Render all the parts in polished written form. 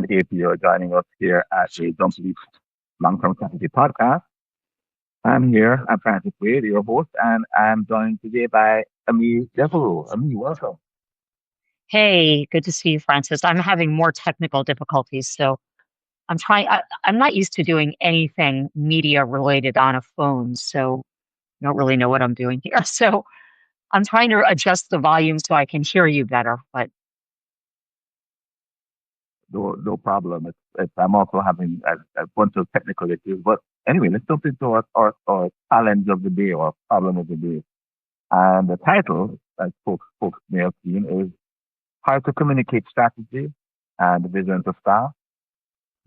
and if you're joining us here at the Jump Leap Long-Term Strategy Podcast. I'm Francis Wade, your host, and I'm joined today by Amie Devero. Amie, welcome. Hey, good to see you, Francis. I'm having more technical difficulties, so I'm not used to doing anything media related on a phone, so I don't really know what I'm doing here. So I'm trying to adjust the volume so I can hear you better. But No problem. I'm also having a bunch of technical issues. But anyway, let's jump into our challenge of the day or problem of the day. And the title, as folks may have seen, is How to Communicate Strategy and Vision to Staff.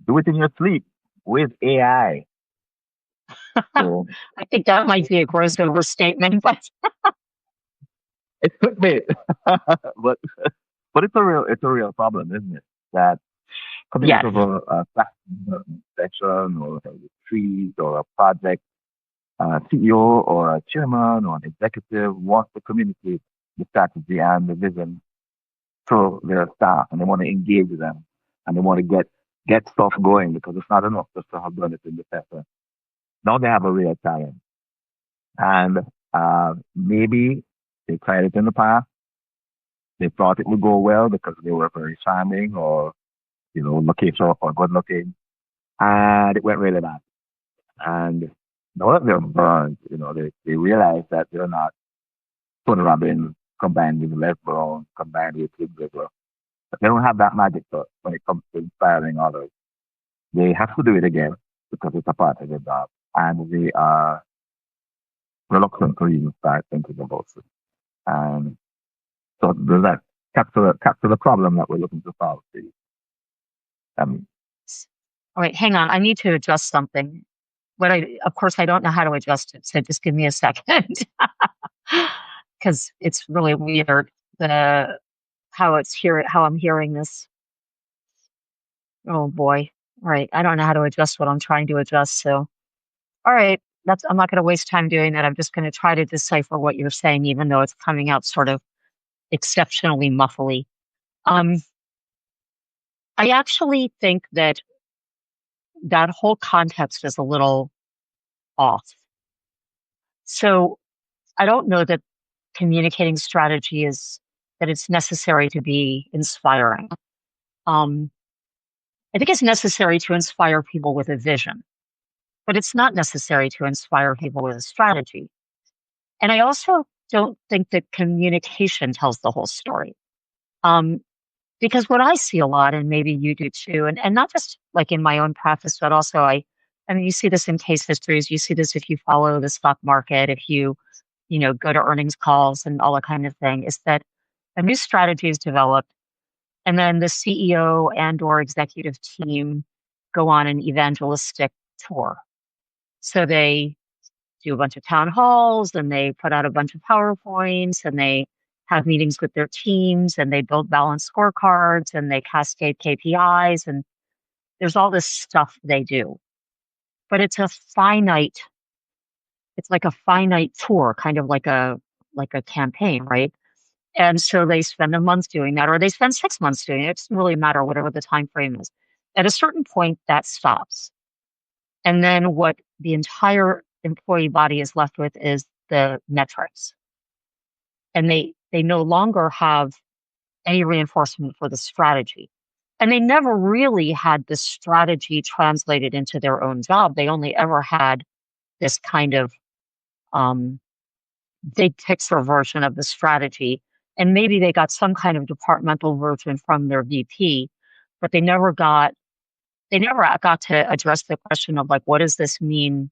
Do it in your sleep with AI. So I think that might be a gross overstatement. But it's clickbait, but it's a real problem, isn't it? That coming out yes, of a class session or a retreat or a project, CEO or a chairman or an executive wants to communicate the strategy and the vision to their staff, and they want to engage them, and they want to get stuff going because it's not enough just to have done it in the session. Now they have a real challenge, and maybe they tried it in the past. They thought it would go well because they were very charming or location or good looking, and it went really bad. And now that they're burned, they realize that they're not Tony Robbins combined with Les Brown, combined with Big River. But they don't have that magic touch when it comes to inspiring others. They have to do it again because it's a part of their job. And they are reluctant to even start thinking about it. And so does that capture the problem that we're looking to solve, Steve? Um, all right, hang on. I need to adjust something. Of course, I don't know how to adjust it, so just give me a second because it's really weird the how I'm hearing this. Oh boy. All right. I don't know how to adjust what I'm trying to adjust. So, all right. I'm not going to waste time doing that. I'm just going to try to decipher what you're saying, even though it's coming out sort of exceptionally muffly. Um, I actually think that that whole context is a little off. So I don't know that communicating strategy is that it's necessary to be inspiring. Um, I think it's necessary to inspire people with a vision, but it's not necessary to inspire people with a strategy. And I also don't think that communication tells the whole story. Um, because what I see a lot, and maybe you do too, and not just like in my own practice, but also I mean, you see this in case histories, you see this if you follow the stock market, if you go to earnings calls and all that kind of thing, is that a new strategy is developed and then the CEO and or executive team go on an evangelistic tour. So they do a bunch of town halls and they put out a bunch of PowerPoints and they have meetings with their teams and they build balanced scorecards and they cascade KPIs and there's all this stuff they do. But it's like a finite tour, kind of like a campaign, right? And so they spend a month doing that, or they spend 6 months doing it. It doesn't really matter, whatever the time frame is. At a certain point, that stops. And then what the entire employee body is left with is the metrics. And they no longer have any reinforcement for the strategy. And they never really had the strategy translated into their own job. They only ever had this kind of um, big picture version of the strategy. And maybe they got some kind of departmental version from their VP, but they never got to address the question of like, what does this mean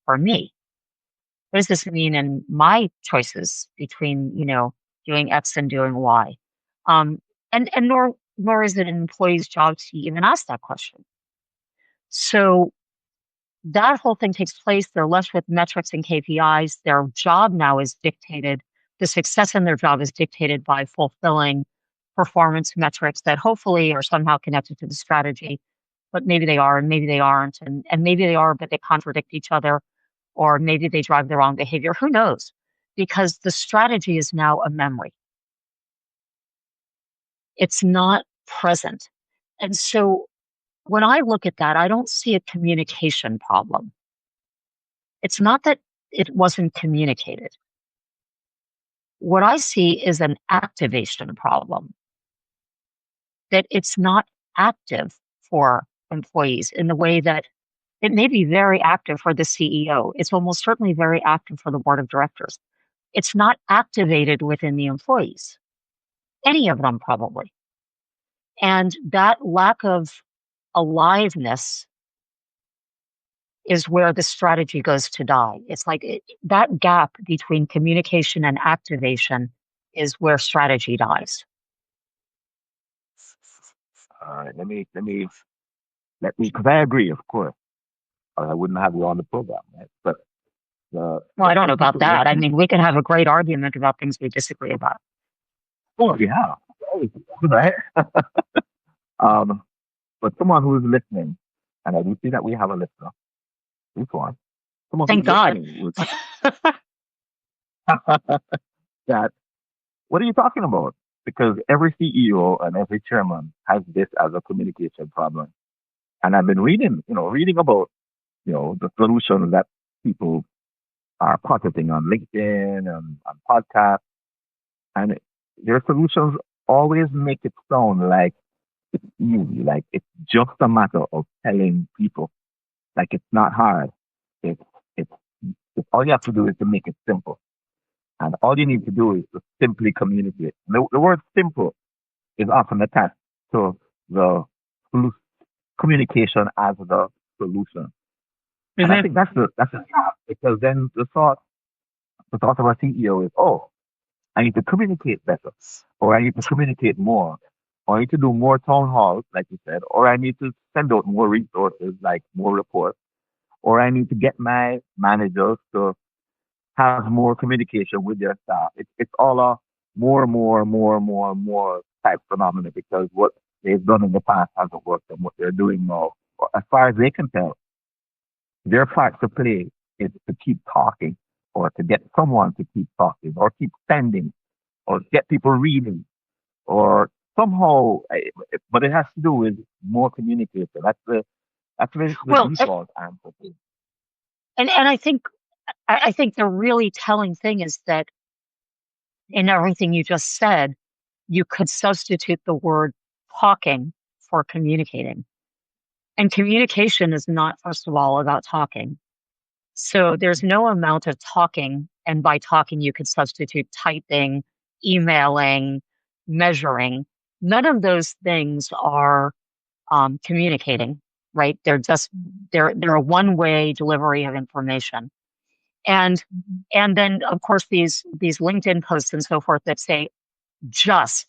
for me? What does this mean in my choices between, doing X and doing Y? Um, and nor is it an employee's job to even ask that question. So that whole thing takes place. They're left with metrics and KPIs. Their job now is dictated, the success in their job is dictated by fulfilling performance metrics that hopefully are somehow connected to the strategy, but maybe they are and maybe they aren't. And maybe they are, but they contradict each other, or maybe they drive the wrong behavior. Who knows? Because the strategy is now a memory. It's not present. And so when I look at that, I don't see a communication problem. It's not that it wasn't communicated. What I see is an activation problem, that it's not active for employees in the way that it may be very active for the CEO. It's almost certainly very active for the board of directors. It's not activated within the employees, any of them probably. And that lack of aliveness is where the strategy goes to die. It's like that gap between communication and activation is where strategy dies. All right, let me, because I agree, of course, or I wouldn't have you on the program, right? But Well, I don't the know about people that. I listening, mean, we can have a great argument about things we disagree about. oh yeah, right? Um, but someone who is listening, and I do see that we have a listener, this one, someone who's Thank God. listening would that what are you talking about? Because every CEO and every chairman has this as a communication problem. And I've been reading, reading about, the solutions that people are positing on LinkedIn and on podcasts. And their solutions always make it sound like it's easy, like it's just a matter of telling people, like it's not hard. It's, it's, it's all you have to do is to make it simple. And all you need to do is to simply communicate. The word simple is often attached to the communication as the solution. And I Hmm. think that's the trap because then the thought of a CEO is, oh, I need to communicate better, or I need to communicate more, or I need to do more town halls, like you said, or I need to send out more resources, like more reports, or I need to get my managers to have more communication with their staff. It's all a more type phenomenon because what they've done in the past hasn't worked and what they're doing now, as far as they can tell, their part to play is to keep talking or to get someone to keep talking or keep sending or get people reading or somehow, but it has to do with more communication. That's the Well, default answer. and I think the really telling thing is that in everything you just said, you could substitute the word talking for communicating. And communication is not, first of all, about talking. So there's no amount of talking. And by talking, you could substitute typing, emailing, measuring. None of those things are communicating, right? They're a one-way delivery of information. And and then of course these LinkedIn posts and so forth that say just,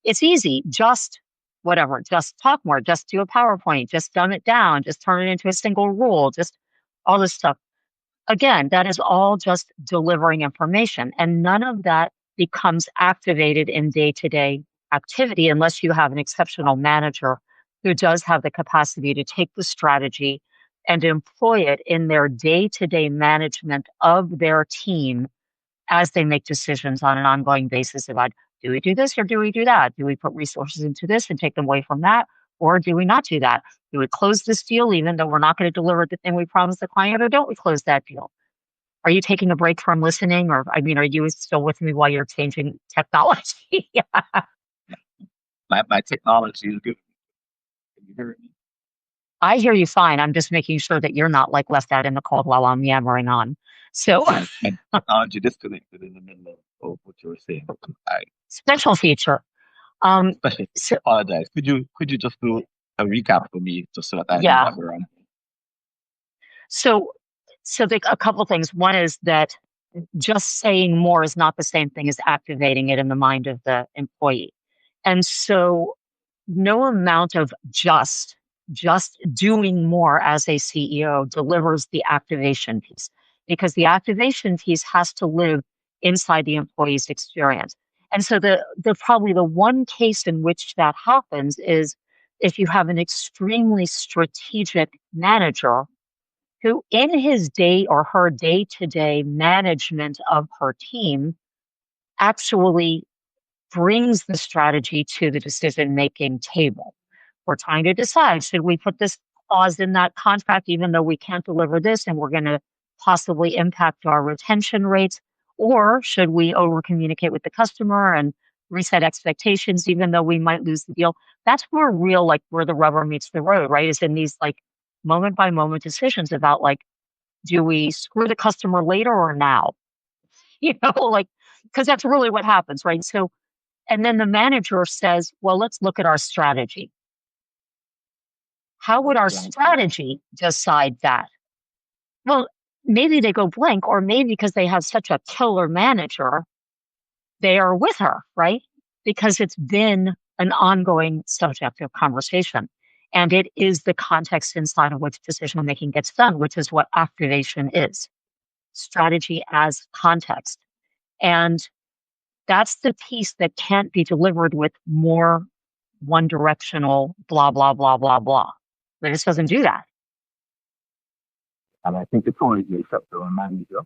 it's easy, just whatever, just talk more, just do a PowerPoint, just dumb it down, just turn it into a single rule, just all this stuff. Again, that is all just delivering information. And none of that becomes activated in day to day activity unless you have an exceptional manager who does have the capacity to take the strategy and employ it in their day to day management of their team as they make decisions on an ongoing basis about, do we do this or do we do that? Do we put resources into this and take them away from that? Or do we not do that? Do we close this deal even though we're not going to deliver the thing we promised the client, or don't we close that deal? Are you taking a break from listening? Or, I mean, are you still with me while you're changing technology? Yeah. My technology is good. Can you hear me? I hear you fine. I'm just making sure that you're not like left out in the cold while I'm yammering on. So, My technology disconnected in the middle of what you were saying. I special feature. Um, especially so, apologize. Could you just do a recap for me just so that I know yeah. that we're on? So, a couple things. One is that just saying more is not the same thing as activating it in the mind of the employee. And so no amount of just doing more as a CEO delivers the activation piece, because the activation piece has to live inside the employee's experience. And so the probably the one case in which that happens is if you have an extremely strategic manager who in his day or her day to day management of her team actually brings the strategy to the decision making table. we're trying to decide, should we put this clause in that contract, even though we can't deliver this and we're going to possibly impact our retention rates? Or should we over communicate with the customer and reset expectations, even though we might lose the deal? That's where real, like where the rubber meets the road, right? Is in these like moment by moment decisions about like, do we screw the customer later or now? Like, because that's really what happens, right? So, and then the manager says, well, let's look at our strategy. How would our Right. strategy decide that? Well, maybe they go blank, or maybe because they have such a killer manager, they are with her, right? Because it's been an ongoing subject of conversation. And it is the context inside of which decision making gets done, which is what activation is, strategy as context. And that's the piece that can't be delivered with more one directional blah, blah, blah, blah, blah. It just doesn't do that. And I think it's only the acceptable manager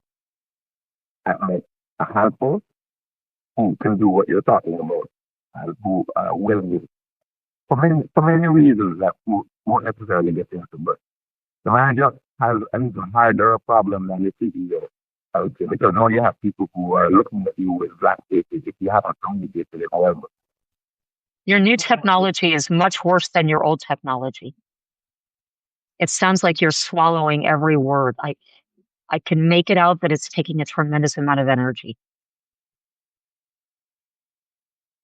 at a handful who can do what you're talking about and who are willing for many reasons that we won't necessarily get into. But the manager has an even harder problem than the CEO, I would say, because now you have people who are looking at you with black faces if you haven't communicated it. However, Your new technology is much worse than your old technology. It sounds like you're swallowing every word. I can make it out that it's taking a tremendous amount of energy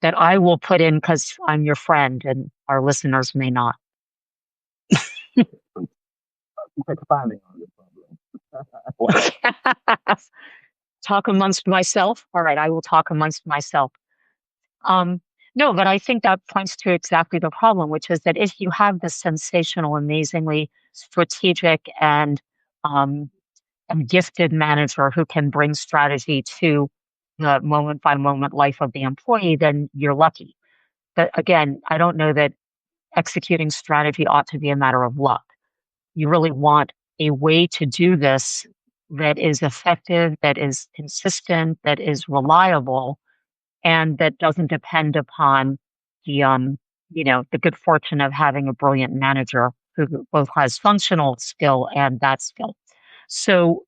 that I will put in because I'm your friend and our listeners may not. keep expanding on this problem. Talk amongst myself. All right, I will talk amongst myself. Um, no, but I think that points to exactly the problem, which is that if you have this sensational, amazingly strategic um, and gifted manager who can bring strategy to the moment by moment life of the employee, then you're lucky. But again, I don't know that executing strategy ought to be a matter of luck. You really want a way to do this that is effective, that is consistent, that is reliable, and that doesn't depend upon the the good fortune of having a brilliant manager who both has functional skill and that skill. So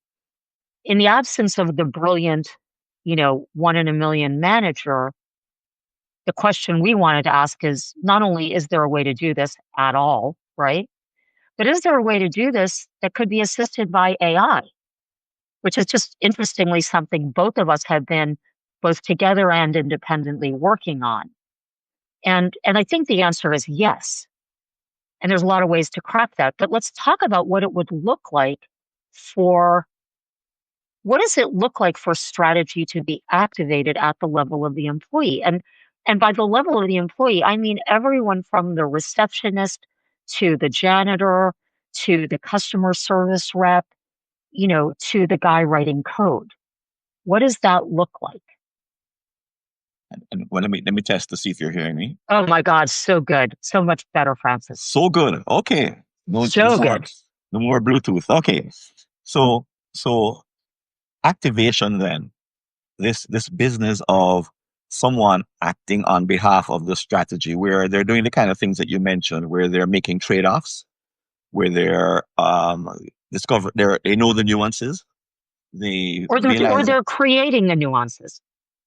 in the absence of the brilliant, one in a million manager, the question we wanted to ask is not only is there a way to do this at all, right? But is there a way to do this that could be assisted by AI, which is just interestingly something both of us have been both together and independently working on. And I think the answer is yes. And there's a lot of ways to crack that. But let's talk about what it would look like for what does it look like for strategy to be activated at the level of the employee? And by the level of the employee, I mean everyone from the receptionist to the janitor to the customer service rep, to the guy writing code. What does that look like? And well, let me test to see if you're hearing me. Oh my God, so good. So much better, Francis. So good. Okay. No, So good. no more Bluetooth. Okay. So activation then. This business of someone acting on behalf of the strategy where they're doing the kind of things that you mentioned, where they're making trade-offs, where they're they know the nuances. They Or realize they're creating the nuances.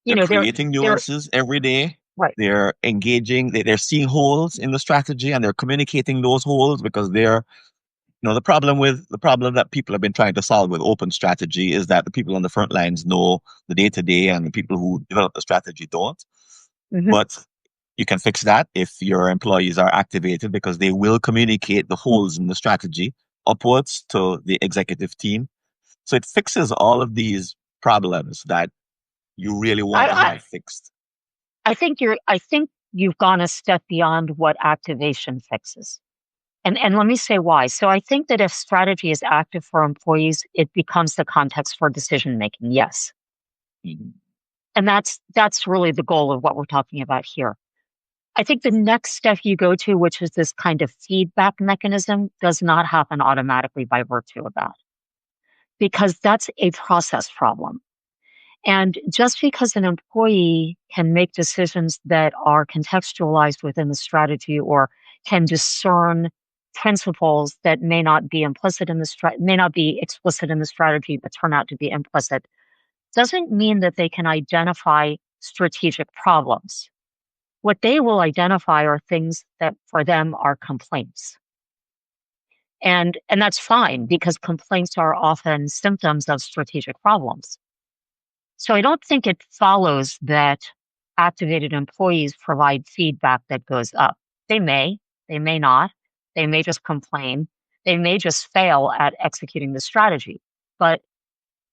they're creating nuances every day. Right. They're engaging. They're seeing holes in the strategy and they're communicating those holes because they're the problem that people have been trying to solve with open strategy is that the people on the front lines know the day to day and the people who develop the strategy don't. Mm-hmm. But you can fix that if your employees are activated because they will communicate the holes in the strategy upwards to the executive team. So it fixes all of these problems that you really want to have fixed. I think you've gone a step beyond what activation fixes. And let me say why. So I think that if strategy is active for employees, it becomes the context for decision making. Yes. Mm-hmm. And that's really the goal of what we're talking about here. I think the next step you go to, which is this kind of feedback mechanism, does not happen automatically by virtue of that. Because that's a process problem. And just because an employee can make decisions that are contextualized within the strategy or can discern principles that may not be implicit in the may not be explicit in the strategy, but turn out to be implicit, doesn't mean that they can identify strategic problems. What they will identify are things that for them are complaints. And that's fine because complaints are often symptoms of strategic problems. So I don't think it follows that activated employees provide feedback that goes up. They may not, they may just complain, they may just fail at executing the strategy. But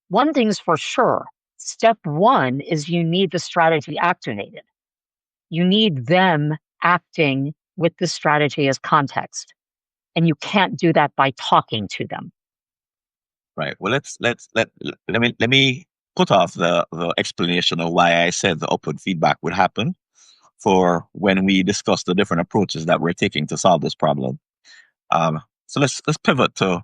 one thing's for sure, step one is you need the strategy activated. You need them acting with the strategy as context. And you can't do that by talking to them. Right. Well, let me put off the explanation of why I said the upward feedback would happen for when we discuss the different approaches that we're taking to solve this problem. So let's pivot to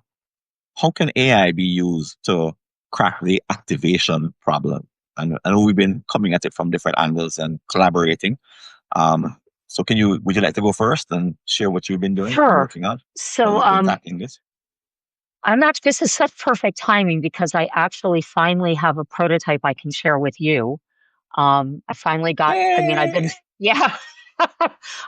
how can AI be used to crack the activation problem? And I know we've been coming at it from different angles and collaborating. So would you like to go first and share what you've been doing and Sure. working on? How So you've been tackling this? this is such perfect timing because I actually finally have a prototype I can share with you. I finally got, I mean, I've been, Yay! yeah,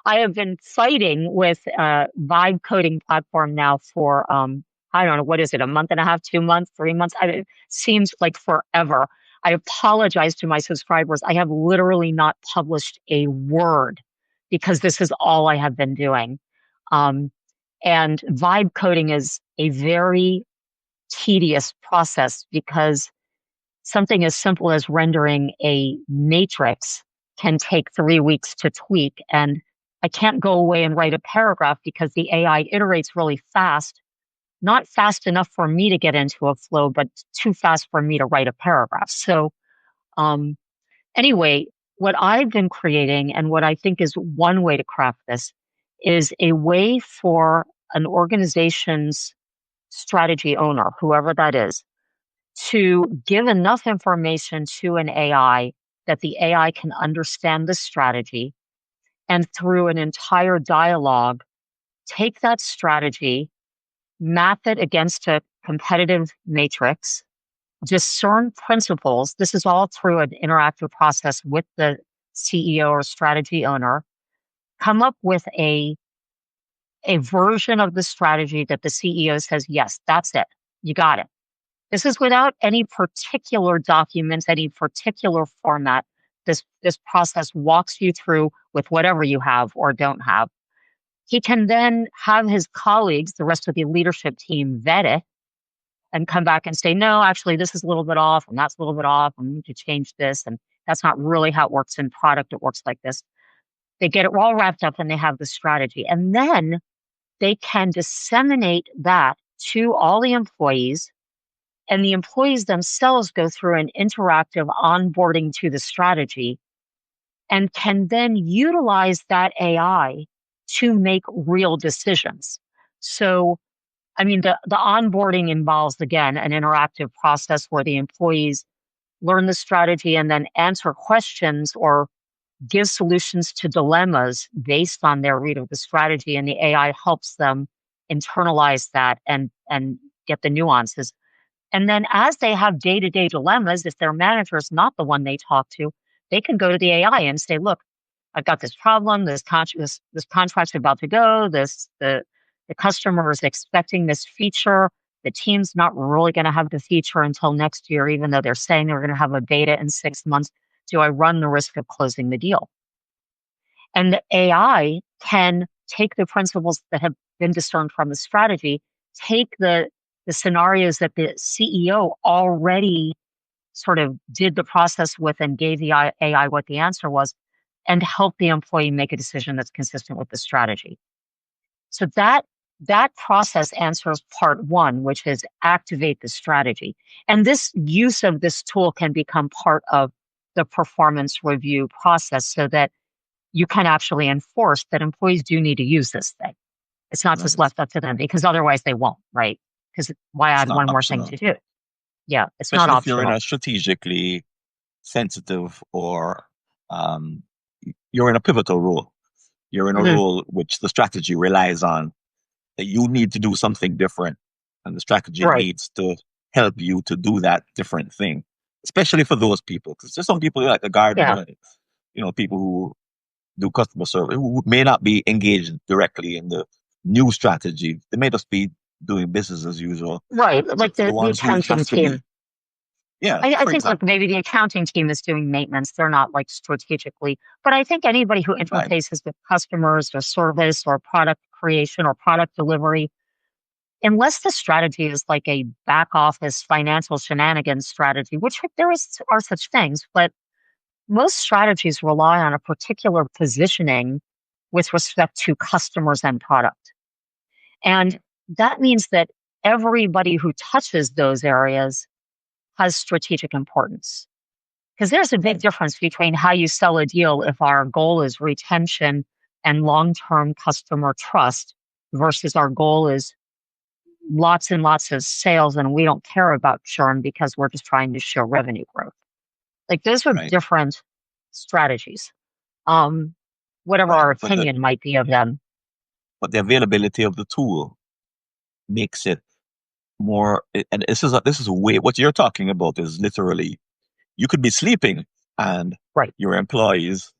I have been fighting with Vibe coding platform now for, I don't know, what is it, a month and a half, 2 months, 3 months? It seems like forever. I apologize to my subscribers. I have literally not published a word because this is all I have been doing. Um, and vibe coding is a very tedious process because something as simple as rendering a matrix can take 3 weeks to tweak. And I can't go away and write a paragraph because the AI iterates really fast, not fast enough for me to get into a flow, but too fast for me to write a paragraph. So, um, anyway, what I've been creating and what I think is one way to craft this is a way for an organization's strategy owner, whoever that is, to give enough information to an AI that the AI can understand the strategy and through an entire dialogue, take that strategy, map it against a competitive matrix, discern principles. This is all through an interactive process with the CEO or strategy owner, come up with a version of the strategy that the CEO says, yes, that's it. You got it. This is without any particular documents, any particular format. This process walks you through with whatever you have or don't have. He can then have his colleagues, the rest of the leadership team, vet it and come back and say, no, actually, this is a little bit off and that's a little bit off. And we need to change this. And that's not really how it works in product. It works like this. They get it all wrapped up and they have the strategy. And then they can disseminate that to all the employees, and the employees themselves go through an interactive onboarding to the strategy and can then utilize that AI to make real decisions. So, I mean, the onboarding involves, again, an interactive process where the employees learn the strategy and then answer questions or give solutions to dilemmas based on their read of the strategy. And the AI helps them internalize that and get the nuances. And then as they have day-to-day dilemmas, if their manager is not the one they talk to, they can go to the AI and say, look, I've got this problem, this contract's about to go, the customer is expecting this feature. The team's not really going to have the feature until next year, even though they're saying they're going to have a beta in 6 months. Do I run the risk of closing the deal? And the AI can take the principles that have been discerned from the strategy, take the scenarios that the CEO already sort of did the process with and gave the AI what the answer was, and help the employee make a decision that's consistent with the strategy. So that process answers part one, which is activate the strategy. And this use of this tool can become part of the performance review process so that you can actually enforce that employees do need to use this thing. It's not just Nice. left up to them because otherwise they won't, right? Because why It's add not one more thing optional, to do? Yeah, it's not especially if you're in optional. a strategically sensitive or um, you're in a pivotal role. You're in a Hmm. role which the strategy relies on, that you need to do something different. And the strategy Right. needs to help you to do that different thing, especially for those people. Because there's some people like the Yeah. gardener, people who do customer service who may not be engaged directly in the new strategy. They may just be doing business as usual. Right. But Like for the the ones who it accounting has to be, team. yeah, I for think like example, maybe the accounting team is doing maintenance. They're not like strategically, but I think anybody who right, interfaces with customers or service or product creation or product delivery, unless the strategy is like a back office financial shenanigans strategy, which are such things, but most strategies rely on a particular positioning with respect to customers and product. And that means that everybody who touches those areas has strategic importance. Because there's a big difference between how you sell a deal if our goal is retention and long term customer trust versus our goal is lots and lots of sales and we don't care about churn because we're just trying to show revenue growth. Like those are right, different strategies. Um, whatever right. our But the opinion might be of them. but the availability of the tool makes it more. And this is a way. What you're talking about is literally you could be sleeping and Right. your employees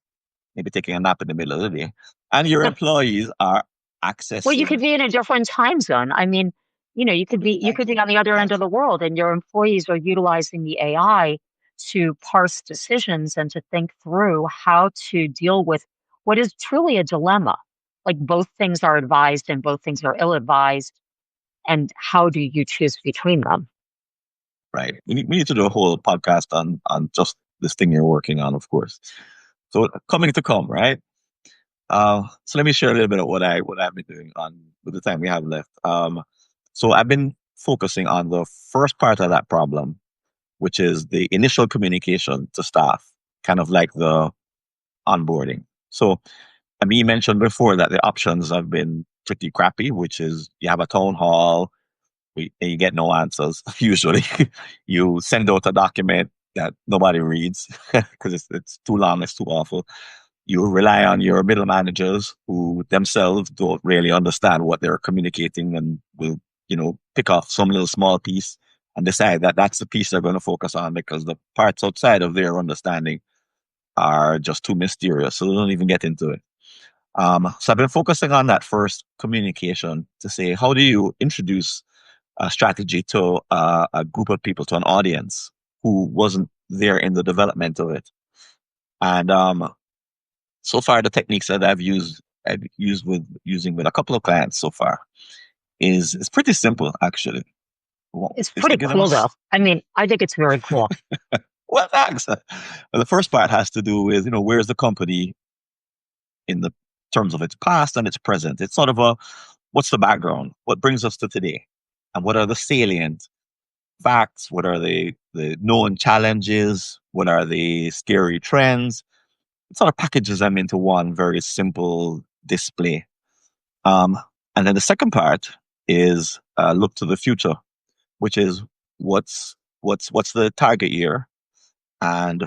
maybe taking a nap in the middle of the day, and your Yeah. employees are Well, you accessing could be in a different time zone. I mean, you could be exactly on the other end of exactly the world and your employees are utilizing the AI to parse decisions and to think through how to deal with what is truly a dilemma. Like both things are advised and both things are ill advised. And how do you choose between them? right. We need to do a whole podcast on just this thing you're working on, of course. So coming to come, right? So let me share a little bit of what I've been doing on with the time we have left. So I've been focusing on the first part of that problem, which is the initial communication to staff, kind of like the onboarding. So I mean, you mentioned before that the options have been pretty crappy, which is you have a town hall, and you get no answers. Usually, you send out a document that nobody reads because it's too long, it's too awful. You rely on your middle managers who themselves don't really understand what they're communicating and will, pick off some little small piece and decide that that's the piece they're going to focus on because the parts outside of their understanding are just too mysterious. So they don't even get into it. So I've been focusing on that first communication to say, how do you introduce a strategy to a group of people, to an audience who wasn't there in the development of it? And so far, the techniques that I've used with a couple of clients so far is it's pretty simple actually. Well, It's just pretty to give them a cool, though. I mean, I think it's very cool. well, thanks. Well, the first part has to do with where's the company in the terms of its past and its present. It's sort of a what's the background, what brings us to today, and what are the salient facts, what are the known challenges, what are the scary trends. It sort of packages them into one very simple display. Um, and then the second part is look to the future, which is what's the target year, and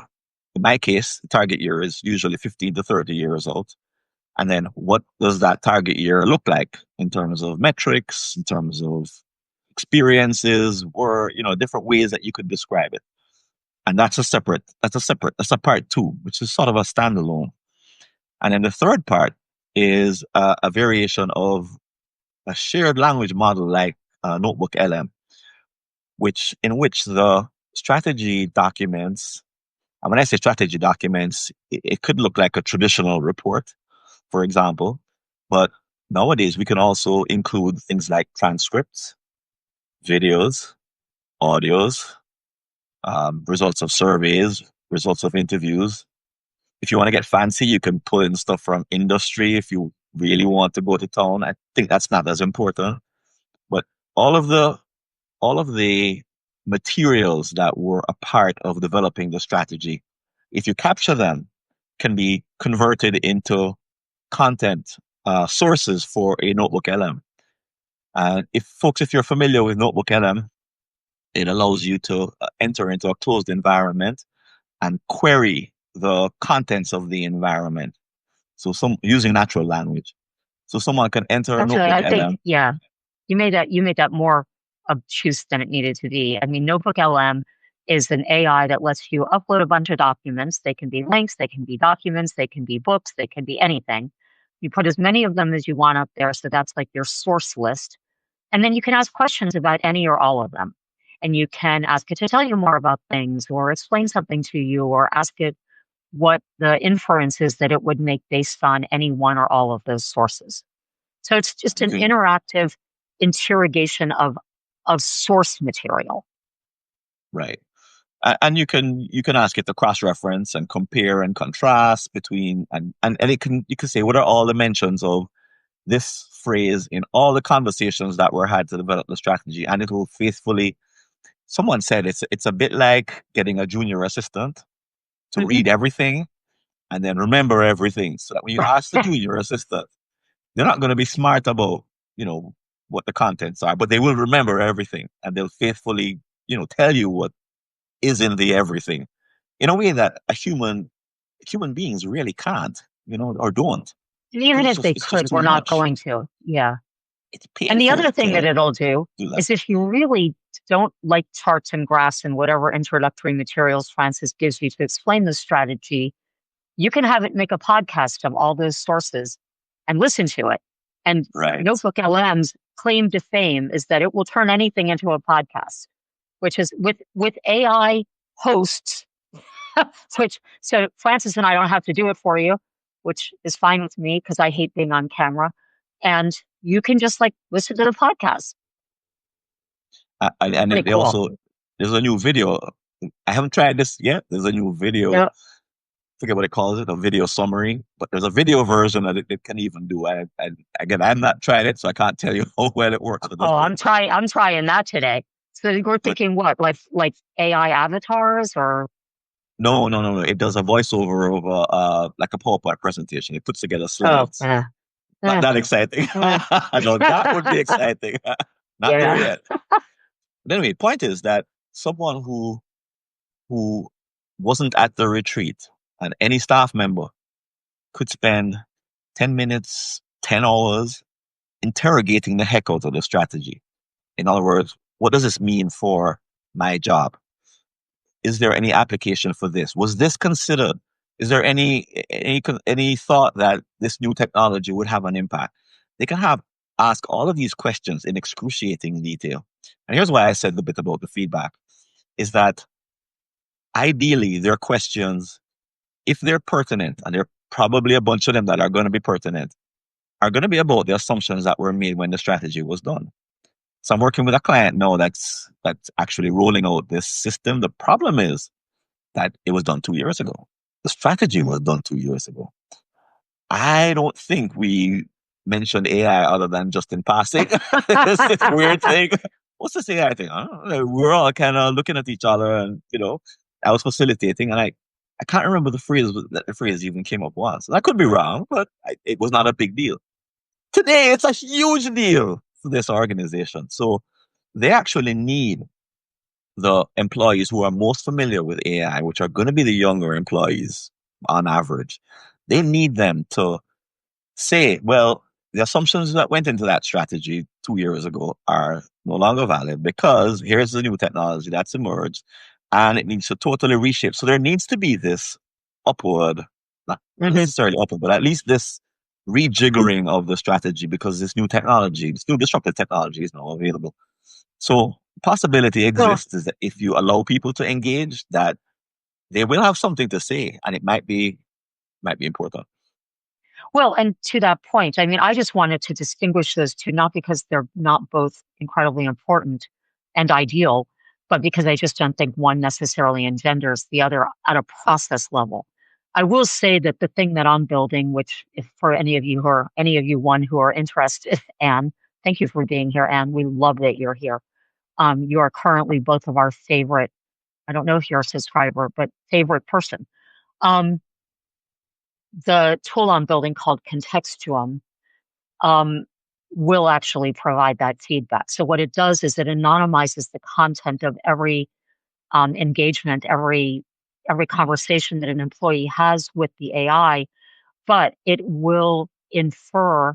in my case, the target year is usually 15 to 30 years old. And then what does that target year look like in terms of metrics, in terms of experiences, or different ways that you could describe it. And that's a part two, which is sort of a standalone. And then the third part is a variation of a shared language model like Notebook LM, in which the strategy documents, and when I say strategy documents, it could look like a traditional report, for example, but nowadays we can also include things like transcripts, videos, audios, results of surveys, results of interviews. If you want to get fancy, you can pull in stuff from industry if you really want to go to town. I think that's not as important. But all of the all of the materials that were a part of developing the strategy, if you capture them, can be converted into content sources for a Notebook LM. And if you're familiar with Notebook LM, it allows you to enter into a closed environment and query the contents of the environment. So some using natural language. So someone can enter a Actually, notebook I think, LM. yeah, you made that more obtuse than it needed to be. I mean, Notebook LM is an AI that lets you upload a bunch of documents. They can be links, they can be documents, they can be books, they can be anything. You put as many of them as you want up there. So that's like your source list. And then you can ask questions about any or all of them. And you can ask it to tell you more about things or explain something to you or ask it what the inference is that it would make based on any one or all of those sources. So it's just You an can, interactive interrogation of source material. right. And you can ask it to cross reference and compare and contrast between and it can you can say what are all the mentions of this phrase in all the conversations that were had to develop the strategy, and it will faithfully. Someone said it's a bit like getting a junior assistant to Mhm. read everything and then remember everything, so that when you ask the junior assistant, they're not going to be smart about you know what the contents are, but they will remember everything and they'll faithfully tell you what is in the everything in a way that a human beings really can't, or don't, And because even if they it's just could, too we're not much. going to. Yeah. It's And the other painful thing that to it'll do do that. is if you really don't like charts and graphs and whatever introductory materials Francis gives you to explain the strategy, you can have it make a podcast of all those sources and listen to it. And Right. Notebook LM's claim to fame is that it will turn anything into a podcast, which is with AI hosts, which so Francis and I don't have to do it for you, which is fine with me because I hate being on camera. And you can just like listen to the podcast. And Pretty they cool. also, there's a new video. I haven't tried this yet. There's a new video. Yeah. Forget what it calls it, a video summary. But there's a video version that it can even do. And again, I've not tried it, so I can't tell you how well it works or Oh, doesn't work. I'm trying that today. So we're But thinking what, like AI avatars or no, no, no, no. It does a voiceover of like a PowerPoint presentation. It puts together oh, slides. Not that exciting. eh. No, that would be exciting. Not there Yeah. yet. But anyway, point is that someone who wasn't at the retreat and any staff member could spend 10 minutes, 10 hours interrogating the heck out of the strategy. In other words, what does this mean for my job? Is there any application for this? Was this considered? Is there any thought that this new technology would have an impact? They can have ask all of these questions in excruciating detail. And here's why I said the bit about the feedback is that ideally their questions, if they're pertinent, and there are probably a bunch of them that are going to be pertinent, are going to be about the assumptions that were made when the strategy was done. So I'm working with a client now that's actually rolling out this system. The problem is that it was done 2 years ago. The strategy was done 2 years ago. I don't think we mentioned AI other than just in passing. It's this weird thing. What's this AI thing? I don't know. We're all kind of looking at each other, and I was facilitating, and I can't remember the phrase that the phrase even came up once. And I could be wrong, but it was not a big deal. Today, it's a huge deal for this organization. So they actually need the employees who are most familiar with AI, which are going to be the younger employees on average. They need them to say, well, the assumptions that went into that strategy 2 years ago are no longer valid because here's the new technology that's emerged and it needs to totally reshape. So there needs to be this upward, not Mhm. necessarily upward, but at least this rejiggering of the strategy because this new technology, this new disruptive technology is now available. So possibility Well, exists is that if you allow people to engage, that they will have something to say and it might be important. well, and to that point, I mean, I just wanted to distinguish those two, not because they're not both incredibly important and ideal, but because I just don't think one necessarily engenders the other at a process level. I will say that the thing that I'm building, which if for any of you one who are interested, Anne, thank you for being here, Anne. We love that you're here. You are currently both of our favorite. I don't know if you're a subscriber, but favorite person. Um, the tool I'm building called Contextuum um, will actually provide that feedback. So what it does is it anonymizes the content of every engagement, every every conversation that an employee has with the AI, but it will infer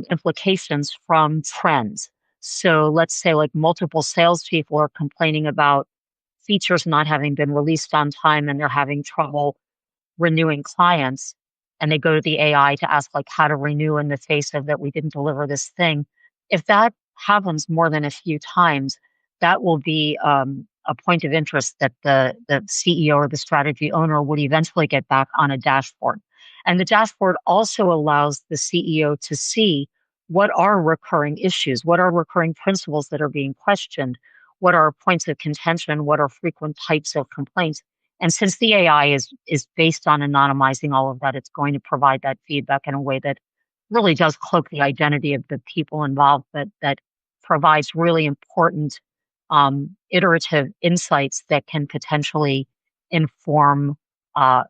implications from trends. So let's say like multiple salespeople are complaining about features not having been released on time and they're having trouble renewing clients, and they go to the AI to ask like how to renew in the face of that we didn't deliver this thing. If that happens more than a few times, that will be a point of interest that the CEO or the strategy owner would eventually get back on a dashboard. And the dashboard also allows the CEO to see what are recurring issues, what are recurring principles that are being questioned, what are points of contention, what are frequent types of complaints. And since the AI is based on anonymizing all of that, it's going to provide that feedback in a way that really does cloak the identity of the people involved, but that provides really important iterative insights that can potentially inform uh,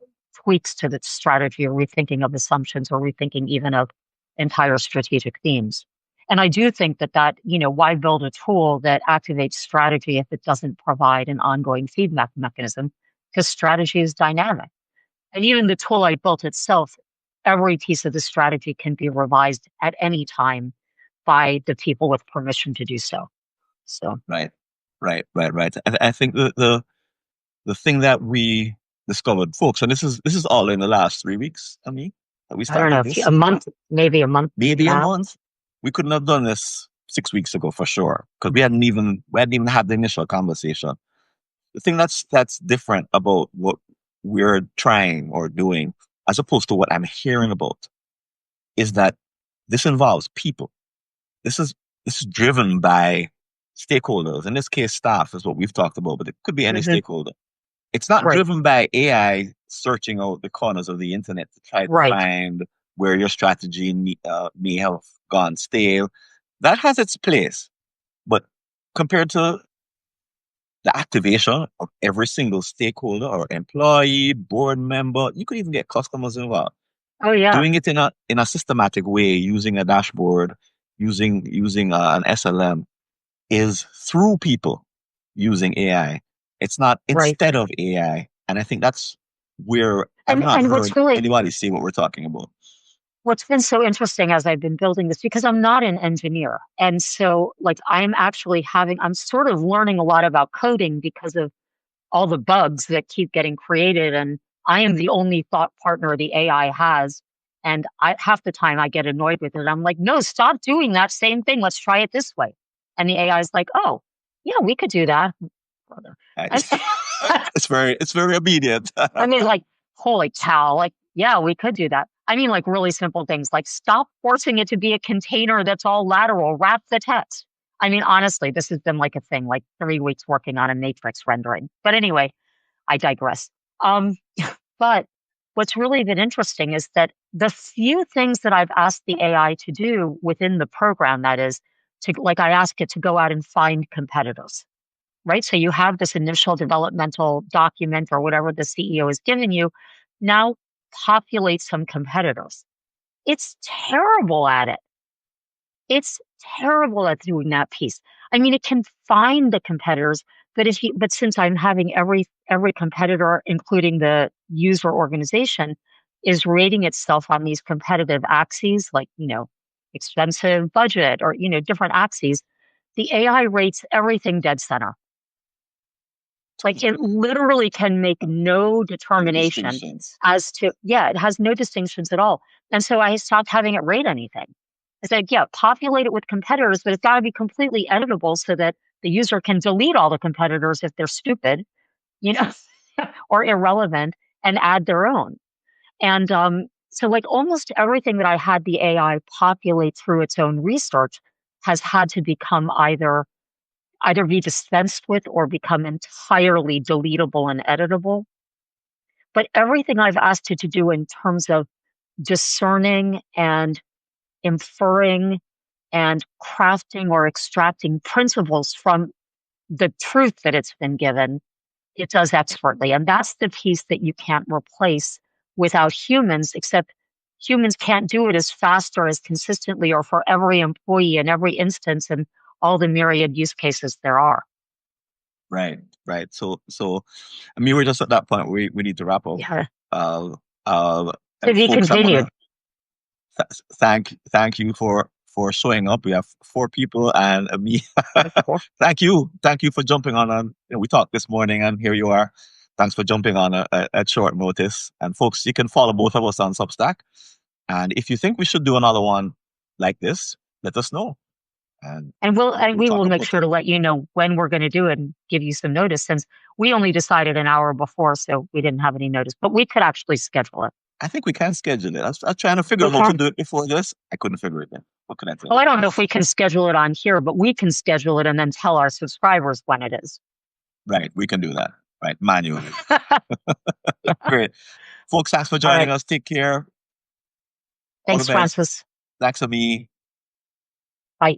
tweaks to the strategy or rethinking of assumptions or rethinking even of entire strategic themes. And I do think that, why build a tool that activates strategy if it doesn't provide an ongoing feedback mechanism? Because strategy is dynamic. And even the tool I built itself, every piece of the strategy can be revised at any time by the people with permission to do so. So, Right, right. I think the thing that we discovered, folks, and this is all in the last 3 weeks. I mean, that we I don't know, started this, a month, maybe a month maybe and a a half. month. We couldn't have done this 6 weeks ago for sure because we hadn't even had the initial conversation. The thing that's different about what we're trying or doing, as opposed to what I'm hearing about, is that this involves people. This is this is driven by stakeholders. In this case, staff is what we've talked about, but it could be any Hmm. stakeholder. It's not Right, driven by AI searching out the corners of the internet to try to right. find where your strategy may have gone stale. That has its place, but compared to the activation of every single stakeholder or employee, board member, you could even get customers involved. Oh, yeah, Doing it in a systematic way, using a dashboard, using an SLM, is through people using AI. It's not right. instead of AI. And I think that's where I've And not and heard anybody say what we're talking about. what's been so interesting as I've been building this, because I'm not an engineer. And so like I'm sort of learning a lot about coding because of all the bugs that keep getting created. And I am the only thought partner the AI has. And half the time I get annoyed with it. I'm like, no, stop doing that same thing. Let's try it this way. And the AI is like, oh, yeah, we could do that. Brother. And It's, it's very obedient. I mean, like, holy cow, like, yeah, we could do that. I mean, like, really simple things like stop forcing it to be a container that's all lateral, wrap the text. I mean, honestly, this has been like a thing, like 3 weeks working on a matrix rendering. But anyway, I digress. Um, but what's really been interesting is that the few things that I've asked the AI to do within the program, that is, like, I ask it to go out and find competitors, right? So you have this initial developmental document or whatever the CEO has given you. Now populate some competitors. It's terrible at it. It's terrible at doing that piece. I mean, it can find the competitors, but since I'm having every competitor, including the user organization, is rating itself on these competitive axes, like, expensive budget or, different axes, the AI rates everything dead center. Like it literally can make no determination Distinctions. as to, yeah, it has no distinctions at all. And so I stopped having it rate anything. I said, yeah, populate it with competitors, but it's got to be completely editable so that the user can delete all the competitors if they're stupid, you know, or irrelevant and add their own. And so, like almost everything that I had the AI populate through its own research has had to become either be dispensed with or become entirely deletable and editable. But everything I've asked it to do in terms of discerning and inferring and crafting or extracting principles from the truth that it's been given, it does expertly. And that's the piece that you can't replace without humans, except humans can't do it as fast or as consistently or for every employee in every instance and all the myriad use cases there are. Right. right? So I mean, we're just at that point where we need to wrap up. Yeah. Uh, uh, To be folks, I want continued. to thank you for showing up. We have 4 people and me. Cool. Thank you for jumping on. We talked this morning, and here you are. Thanks for jumping on at short notice. And folks, you can follow both of us on Substack. And if you think we should do another one like this, let us know. And And we'll we talk will make about sure it. to let you know when we're going to do it and give you some notice, since we only decided an hour before, so we didn't have any notice. But we could actually schedule it. I think we can schedule it. I was trying to figure We out how to can. do it before this. I couldn't figure it out. What can I tell Well, you? I don't know if we can schedule it on here, but we can schedule it and then tell our subscribers when it is. Right, we can do that. Right, manually. Yeah. Great. Folks, thanks for All joining right. us. Take care. All the Thanks, best. Francis. Thanks, Amie. Bye.